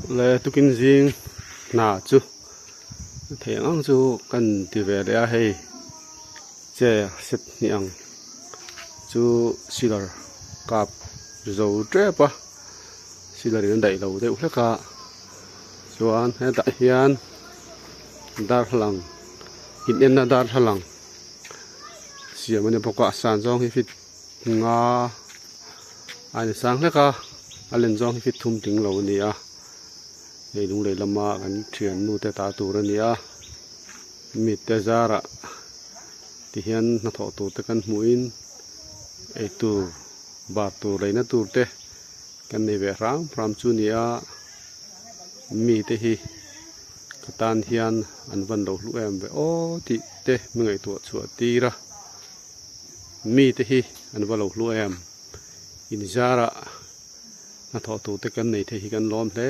le tukin jing na chu theng chu kan ti ve le hei che set ni ang chu silar kap zo tre pa silar in dai lo de ulaka chuan he da hian dar hlang in en na dar hlang siam ne poka san jong hi fit nga ai sang le ka alen jong hi fit thum ting lo ni a ei lung le lama kan thian nu te ta tur ani a mit te zara ti hian na tho tu te kan muin ei tu ba tu reina tur te kan nei ve rang pram chu ni a mi te hi katan hian an van lo lu em ve o ti te mengai tu chu ti ra mi te hi an va lo lu em in zara na tho tu te kan nei the hi kan lom hle